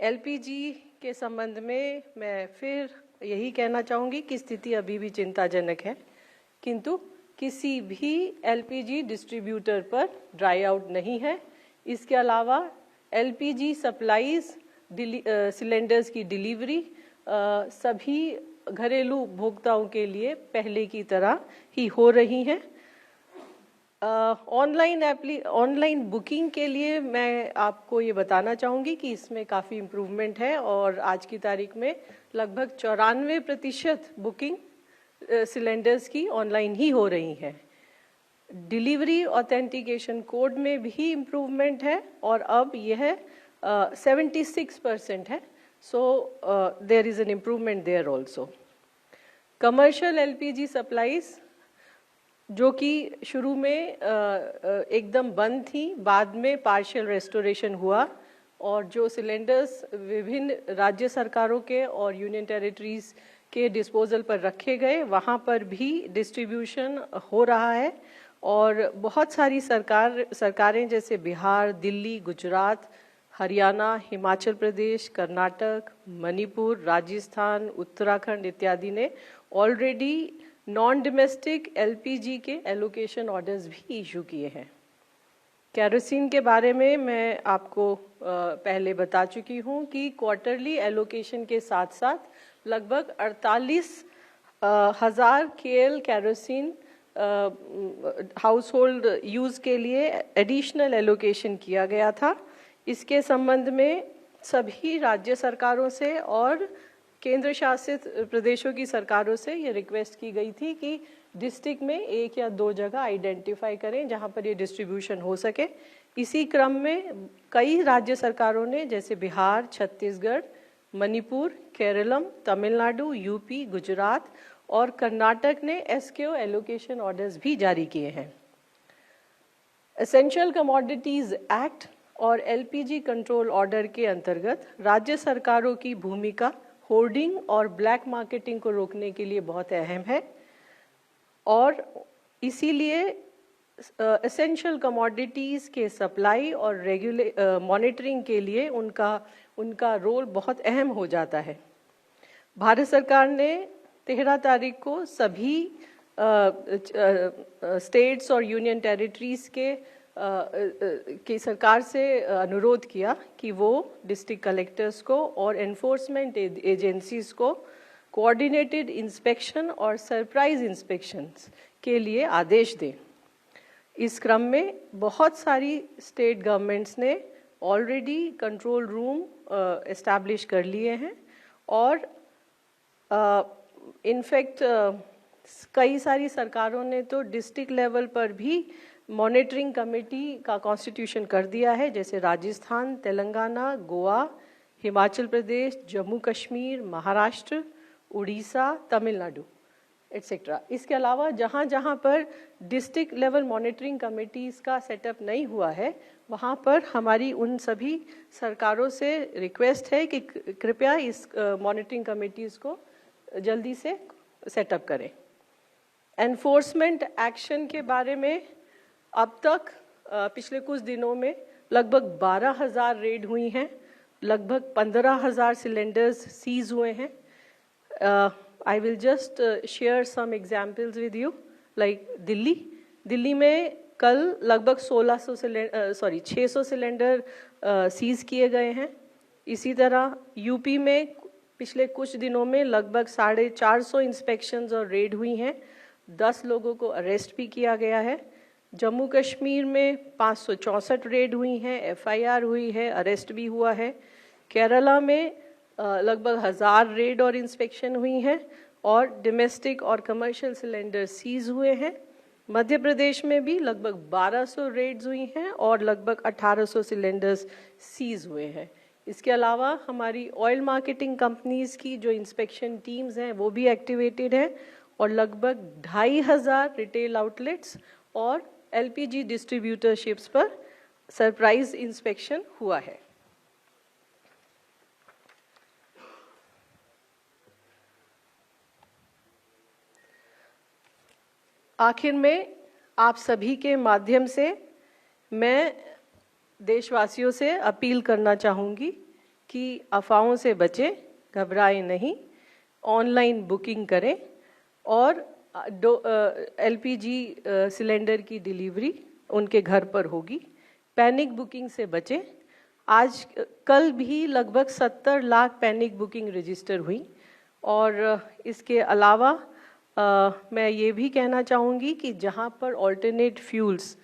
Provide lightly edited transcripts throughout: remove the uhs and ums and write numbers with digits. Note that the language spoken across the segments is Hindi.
एलपीजी के संबंध में मैं फिर यही कहना चाहूँगी कि स्थिति अभी भी चिंताजनक है, किंतु किसी भी एलपीजी डिस्ट्रीब्यूटर पर ड्राई आउट नहीं है। इसके अलावा एलपीजी सप्लाईज सिलेंडर्स की डिलीवरी सभी घरेलू उपभोक्ताओं के लिए पहले की तरह ही हो रही हैं। ऑनलाइन बुकिंग के लिए मैं आपको ये बताना चाहूँगी कि इसमें काफ़ी इम्प्रूवमेंट है और आज की तारीख में लगभग 94% बुकिंग सिलेंडर्स की ऑनलाइन ही हो रही है। डिलीवरी ऑथेंटिकेशन कोड में भी इम्प्रूवमेंट है और अब यह 76% है। So there is an improvement there also. Commercial LPG supplies जो कि शुरू में एकदम बंद थी, बाद में पार्शियल रेस्टोरेशन हुआ और जो सिलेंडर्स विभिन्न राज्य सरकारों के और यूनियन टेरिटरीज के डिस्पोजल पर रखे गए, वहाँ पर भी डिस्ट्रीब्यूशन हो रहा है। और बहुत सारी सरकारें जैसे बिहार, दिल्ली, गुजरात, हरियाणा, हिमाचल प्रदेश, कर्नाटक, मणिपुर, राजस्थान, उत्तराखंड इत्यादि ने ऑलरेडी नॉन डोमेस्टिक एलपीजी के एलोकेशन ऑर्डर्स भी इशू किए हैं। केरोसिन के बारे में मैं आपको पहले बता चुकी हूँ कि क्वार्टरली एलोकेशन के साथ साथ लगभग 48,000 KL kerosene house hold use के लिए एडिशनल एलोकेशन किया गया था। इसके संबंध में सभी राज्य सरकारों से और केंद्र शासित प्रदेशों की सरकारों से ये रिक्वेस्ट की गई थी कि डिस्ट्रिक्ट में 1 या 2 जगह आइडेंटिफाई करें जहां पर ये डिस्ट्रीब्यूशन हो सके। इसी क्रम में कई राज्य सरकारों ने जैसे बिहार, छत्तीसगढ़, मणिपुर, केरलम, तमिलनाडु, यूपी, गुजरात और कर्नाटक ने एसकेओ एलोकेशन ऑर्डर्स भी जारी किए हैं। एसेंशियल कमोडिटीज एक्ट और एलपीजी कंट्रोल ऑर्डर के अंतर्गत राज्य सरकारों की भूमिका होर्डिंग और ब्लैक मार्केटिंग को रोकने के लिए बहुत अहम है और इसीलिए एसेंशियल कमोडिटीज़ के सप्लाई और मॉनिटरिंग के लिए उनका रोल बहुत अहम हो जाता है। भारत सरकार ने 13 तारीख को सभी स्टेट्स और यूनियन टेरिटरीज की सरकार से अनुरोध किया कि वो डिस्ट्रिक्ट कलेक्टर्स को और एनफोर्समेंट एजेंसीज को कोऑर्डिनेटेड इंस्पेक्शन और सरप्राइज इंस्पेक्शंस के लिए आदेश दें। इस क्रम में बहुत सारी स्टेट गवर्नमेंट्स ने ऑलरेडी कंट्रोल रूम एस्टैब्लिश कर लिए हैं और इनफैक्ट कई सारी सरकारों ने तो डिस्ट्रिक्ट लेवल पर भी मॉनिटरिंग कमेटी का कॉन्स्टिट्यूशन कर दिया है, जैसे राजस्थान, तेलंगाना, गोवा, हिमाचल प्रदेश, जम्मू कश्मीर, महाराष्ट्र, उड़ीसा, तमिलनाडु एटसेट्रा। इसके अलावा जहाँ जहाँ पर डिस्ट्रिक्ट लेवल मॉनिटरिंग कमेटीज़ का सेटअप नहीं हुआ है, वहाँ पर हमारी उन सभी सरकारों से रिक्वेस्ट है कि कृपया इस मॉनिटरिंग कमेटीज़ को जल्दी से सेटअप करें। एनफोर्समेंट एक्शन के बारे में अब तक पिछले कुछ दिनों में लगभग 12,000 रेड हुई हैं, लगभग 15,000 सिलेंडर्स सीज हुए हैं। I will just share some examples with you. Like Delhi में कल लगभग 600 सिलेंडर सीज किए गए हैं। इसी तरह यूपी में पिछले कुछ दिनों में लगभग 450 इंस्पेक्शंस और रेड हुई हैं, 10 लोगों को अरेस्ट भी किया गया है। जम्मू कश्मीर में 564 रेड हुई हैं, एफआईआर हुई है, अरेस्ट भी हुआ है। केरला में लगभग 1000 रेड और इंस्पेक्शन हुई हैं और डोमेस्टिक और कमर्शियल सिलेंडर सीज हुए हैं। मध्य प्रदेश में भी लगभग 1200 रेड्स हुई हैं और लगभग 1800 सिलेंडर्स सीज हुए हैं। इसके अलावा हमारी ऑयल मार्केटिंग कंपनीज की जो इंस्पेक्शन टीम्स हैं वो भी एक्टिवेटेड हैं और लगभग 2500 रिटेल आउटलेट्स और एलपीजी डिस्ट्रीब्यूटरशिप्स पर सरप्राइज इंस्पेक्शन हुआ है। आखिर में आप सभी के माध्यम से मैं देशवासियों से अपील करना चाहूँगी कि अफवाहों से बचें, घबराएं नहीं, ऑनलाइन बुकिंग करें और एलपीजी सिलेंडर की डिलीवरी उनके घर पर होगी। पैनिक बुकिंग से बचें। आज कल भी लगभग 70 लाख पैनिक बुकिंग रजिस्टर हुई। और इसके अलावा मैं ये भी कहना चाहूँगी कि जहाँ पर ऑल्टरनेट फ्यूल्स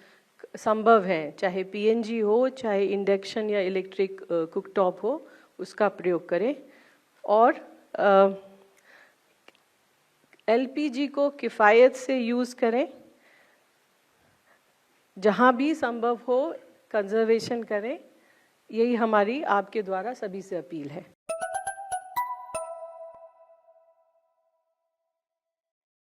संभव हैं, चाहे पीएनजी हो, चाहे इंडक्शन या इलेक्ट्रिक कुकटॉप हो, उसका प्रयोग करें। और एलपीजी को किफ़ायत से यूज़ करें। जहाँ भी संभव हो कंजर्वेशन करें। यही हमारी आपके द्वारा सभी से अपील है।